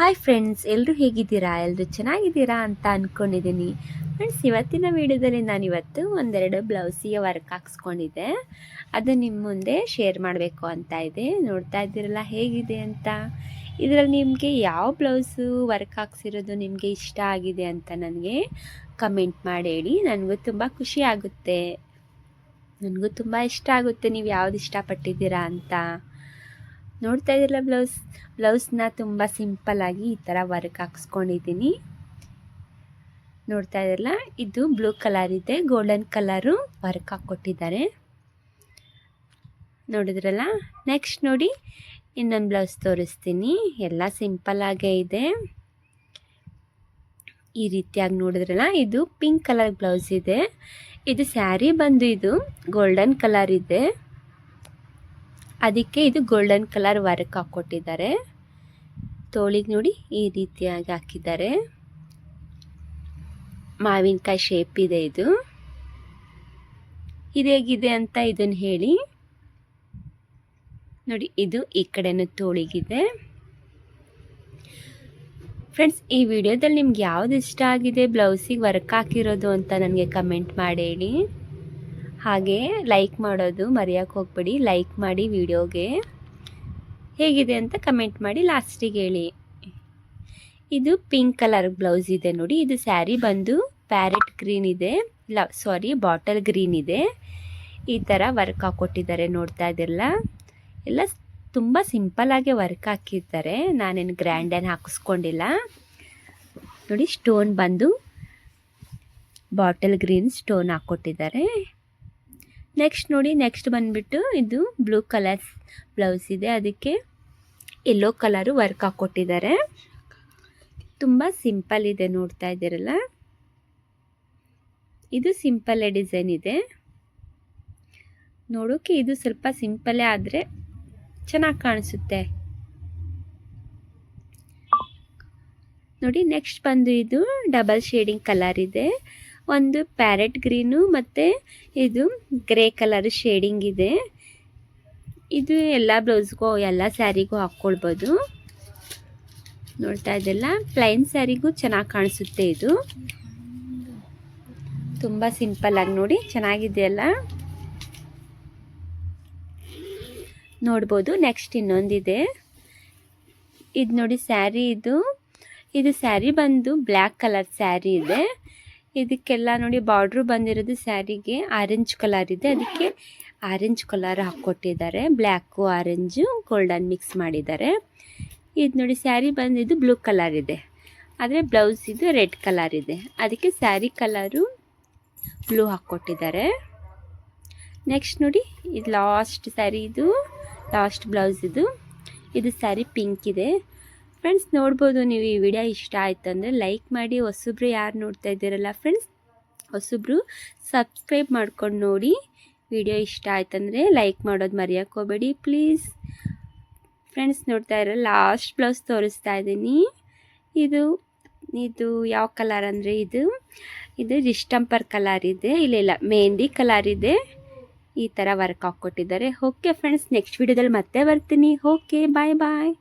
Hi friends, ಎಲ್ಲರೂ ಹೇಗಿದ್ದೀರಾ? ಎಲ್ಲರೂ ಚೆನ್ನಾಗಿದ್ದೀರಾ ಅಂತ ಅಂದ್ಕೊಂಡಿದ್ದೀನಿ. ಫ್ರೆಂಡ್ಸ್, ಇವತ್ತಿನ ವೀಡಿಯೋದಲ್ಲಿ ನಾನಿವತ್ತು ಒಂದೆರಡು ಬ್ಲೌಸಿಗೆ ವರ್ಕ್ ಹಾಕ್ಸ್ಕೊಂಡಿದ್ದೆ. ಅದು ನಿಮ್ಮ ಮುಂದೆ ಶೇರ್ ಮಾಡಬೇಕು ಅಂತ ಇದೆ. ನೋಡ್ತಾ ಇದ್ದೀರಲ್ಲ ಹೇಗಿದೆ ಅಂತ. ಇದರಲ್ಲಿ ನಿಮಗೆ ಯಾವ ಬ್ಲೌಸು ವರ್ಕ್ ಹಾಕ್ಸಿರೋದು ನಿಮಗೆ ಇಷ್ಟ ಆಗಿದೆ ಅಂತ ನನಗೆ ಕಮೆಂಟ್ ಮಾಡಿ ಹೇಳಿ. ನನಗೂ ತುಂಬ ಖುಷಿ ಆಗುತ್ತೆ. ನನಗೂ ತುಂಬ ಇಷ್ಟ ಆಗುತ್ತೆ ನೀವು ಯಾವ್ದು ಇಷ್ಟಪಟ್ಟಿದ್ದೀರಾ ಅಂತ. ನೋಡ್ತಾ ಇದ್ದೀರಲ್ಲ ಬ್ಲೌಸ್ನ ತುಂಬ ಸಿಂಪಲ್ಲಾಗಿ ಈ ಥರ ವರ್ಕ್ ಹಾಕ್ಸ್ಕೊಂಡಿದ್ದೀನಿ. ನೋಡ್ತಾ ಇದ್ದೀರಲ್ಲ, ಇದು ಬ್ಲೂ ಕಲರ್ ಇದೆ, ಗೋಲ್ಡನ್ ಕಲರು ವರ್ಕ್ ಹಾಕ್ಕೊಟ್ಟಿದ್ದಾರೆ. ನೋಡಿದ್ರಲ್ಲ, ನೆಕ್ಸ್ಟ್ ನೋಡಿ ಇನ್ನೊಂದು ಬ್ಲೌಸ್ ತೋರಿಸ್ತೀನಿ. ಎಲ್ಲ ಸಿಂಪಲ್ಲಾಗೇ ಇದೆ. ಈ ರೀತಿಯಾಗಿ ನೋಡಿದ್ರಲ್ಲ, ಇದು ಪಿಂಕ್ ಕಲರ್ ಬ್ಲೌಸ್ ಇದೆ. ಇದು ಸ್ಯಾರಿ ಬಂದು ಇದು ಗೋಲ್ಡನ್ ಕಲರ್ ಇದೆ, ಅದಕ್ಕೆ ಇದು ಗೋಲ್ಡನ್ ಕಲರ್ ವರ್ಕ್ ಹಾಕ್ಕೊಟ್ಟಿದ್ದಾರೆ. ತೋಳಿಗೆ ನೋಡಿ ಈ ರೀತಿಯಾಗಿ ಹಾಕಿದ್ದಾರೆ. ಮಾವಿನಕಾಯಿ ಶೇಪ್ ಇದೆ. ಇದು ಹೇಗಿದೆ ಅಂತ ಇದನ್ನು ಹೇಳಿ. ನೋಡಿ, ಇದು ಈ ಕಡೆನೂ ತೋಳಿಗಿದೆ. ಫ್ರೆಂಡ್ಸ್, ಈ ವಿಡಿಯೋದಲ್ಲಿ ನಿಮ್ಗೆ ಯಾವ್ದು ಇಷ್ಟ ಆಗಿದೆ ಬ್ಲೌಸಿಗೆ ವರ್ಕ್ ಹಾಕಿರೋದು ಅಂತ ನನಗೆ ಕಮೆಂಟ್ ಮಾಡಿ ಹೇಳಿ. ಹಾಗೆ ಲೈಕ್ ಮಾಡೋದು ಮರೆಯೋಕ್ಕೆ ಹೋಗ್ಬೇಡಿ. ಲೈಕ್ ಮಾಡಿ ವಿಡಿಯೋಗೆ. ಹೇಗಿದೆ ಅಂತ ಕಮೆಂಟ್ ಮಾಡಿ ಲಾಸ್ಟಿಗೆ ಹೇಳಿ. ಇದು ಪಿಂಕ್ ಕಲರ್ ಬ್ಲೌಸ್ ಇದೆ ನೋಡಿ. ಇದು ಸ್ಯಾರಿ ಬಂದು ಪ್ಯಾರೆಟ್ ಗ್ರೀನ್ ಇದೆ, ಬಾಟಲ್ ಗ್ರೀನ್ ಇದೆ. ಈ ಥರ ವರ್ಕ್ ಹಾಕ್ಕೊಟ್ಟಿದ್ದಾರೆ. ನೋಡ್ತಾ ಇದ್ದಿರಲ್ಲ, ಎಲ್ಲ ತುಂಬ ಸಿಂಪಲ್ಲಾಗೆ ವರ್ಕ್ ಹಾಕಿದ್ದಾರೆ. ನಾನೇನು ಗ್ರ್ಯಾಂಡೇನು ಹಾಕಿಸ್ಕೊಂಡಿಲ್ಲ. ನೋಡಿ, ಸ್ಟೋನ್ ಬಂದು ಬಾಟಲ್ ಗ್ರೀನ್ ಸ್ಟೋನ್ ಹಾಕ್ಕೊಟ್ಟಿದ್ದಾರೆ. ನೆಕ್ಸ್ಟ್ ನೋಡಿ, ನೆಕ್ಸ್ಟ್ ಬಂದುಬಿಟ್ಟು ಇದು ಬ್ಲೂ ಕಲರ್ ಬ್ಲೌಸ್ ಇದೆ, ಅದಕ್ಕೆ ಯೆಲ್ಲೋ ಕಲರು ವರ್ಕ್ ಹಾಕ್ಕೊಟ್ಟಿದ್ದಾರೆ. ತುಂಬ ಸಿಂಪಲ್ ಇದೆ. ನೋಡ್ತಾ ಇದ್ದೀರಲ್ಲ, ಇದು ಸಿಂಪಲ್ಲೇ ಡಿಸೈನ್ ಇದೆ. ನೋಡೋಕೆ ಇದು ಸ್ವಲ್ಪ ಸಿಂಪಲ್ಲೇ ಆದರೆ ಚೆನ್ನಾಗಿ ಕಾಣಿಸುತ್ತೆ. ನೋಡಿ, ನೆಕ್ಸ್ಟ್ ಬಂದು ಇದು ಡಬಲ್ ಶೇಡಿಂಗ್ ಕಲರ್ ಇದೆ. ಒಂದು ಪ್ಯಾರೆಟ್ ಗ್ರೀನು ಮತ್ತು ಇದು ಗ್ರೇ ಕಲರ್ ಶೇಡಿಂಗ್ ಇದೆ. ಇದು ಎಲ್ಲ ಬ್ಲೌಸ್ಗೂ ಎಲ್ಲ ಸ್ಯಾರಿಗೂ ಹಾಕ್ಕೊಳ್ಬೋದು. ನೋಡ್ತಾ ಇದ್ದೆಲ್ಲ ಪ್ಲೈನ್ ಸ್ಯಾರಿಗೂ ಚೆನ್ನಾಗಿ ಕಾಣಿಸುತ್ತೆ. ಇದು ತುಂಬ ಸಿಂಪಲ್ಲಾಗಿ ನೋಡಿ ಚೆನ್ನಾಗಿದೆಯಲ್ಲ, ನೋಡ್ಬೋದು. ನೆಕ್ಸ್ಟ್ ಇನ್ನೊಂದಿದೆ. ಇದು ನೋಡಿ ಸ್ಯಾರಿ, ಇದು ಸ್ಯಾರಿ ಬಂದು ಬ್ಲ್ಯಾಕ್ ಕಲರ್ ಸ್ಯಾರಿ ಇದೆ. ಇದಕ್ಕೆಲ್ಲ ನೋಡಿ ಬಾರ್ಡ್ರು ಬಂದಿರೋದು ಸ್ಯಾರಿಗೆ ಆರೆಂಜ್ ಕಲರ್ ಇದೆ, ಅದಕ್ಕೆ ಆರೆಂಜ್ ಕಲರ್ ಹಾಕ್ಕೊಟ್ಟಿದ್ದಾರೆ. ಬ್ಲ್ಯಾಕು ಆರೆಂಜು ಗೋಲ್ಡನ್ ಮಿಕ್ಸ್ ಮಾಡಿದ್ದಾರೆ. ಇದು ನೋಡಿ ಸ್ಯಾರಿ ಬಂದಿದ್ದು ಬ್ಲೂ ಕಲರ್ ಇದೆ, ಆದರೆ ಬ್ಲೌಸ್ ಇದು ರೆಡ್ ಕಲರ್ ಇದೆ, ಅದಕ್ಕೆ ಸ್ಯಾರಿ ಕಲರು ಬ್ಲೂ ಹಾಕ್ಕೊಟ್ಟಿದ್ದಾರೆ. ನೆಕ್ಸ್ಟ್ ನೋಡಿ, ಇದು ಲಾಸ್ಟ್ ಸ್ಯಾರಿ, ಇದು ಲಾಸ್ಟ್ ಬ್ಲೌಸ್ ಇದು ಸ್ಯಾರಿ ಪಿಂಕ್ ಇದೆ. ಫ್ರೆಂಡ್ಸ್, ನೋಡ್ಬೋದು ನೀವು. ಈ ವಿಡಿಯೋ ಇಷ್ಟ ಆಯ್ತು ಅಂದರೆ ಲೈಕ್ ಮಾಡಿ. ಹೊಸಬ್ರು ಯಾರು ನೋಡ್ತಾ ಇದ್ದೀರಲ್ಲ ಫ್ರೆಂಡ್ಸ್, ಹೊಸಬ್ರು ಸಬ್ಸ್ಕ್ರೈಬ್ ಮಾಡ್ಕೊಂಡು ನೋಡಿ. ವಿಡಿಯೋ ಇಷ್ಟ ಆಯ್ತಂದರೆ ಲೈಕ್ ಮಾಡೋದು ಮರೆಯೋಕ್ಕೆ ಹೋಗಬೇಡಿ ಪ್ಲೀಸ್. ಫ್ರೆಂಡ್ಸ್, ನೋಡ್ತಾ ಇರೋ ಲಾಸ್ಟ್ ಬ್ಲೌಸ್ ತೋರಿಸ್ತಾ ಇದ್ದೀನಿ. ಇದು ಯಾವ ಕಲರ್ ಅಂದರೆ ಇದು ಡಿಸ್ಟೆಂಪರ್ ಕಲರ್ ಇದೆ. ಇಲ್ಲ ಮೆಹಂದಿ ಕಲರ್ ಇದೆ. ಈ ಥರ ವರ್ಕ್ ಹಾಕ್ಕೊಟ್ಟಿದ್ದಾರೆ. ಓಕೆ ಫ್ರೆಂಡ್ಸ್, ನೆಕ್ಸ್ಟ್ ವಿಡಿಯೋದಲ್ಲಿ ಮತ್ತೆ ಬರ್ತೀನಿ. ಓಕೆ, ಬಾಯ್ ಬಾಯ್.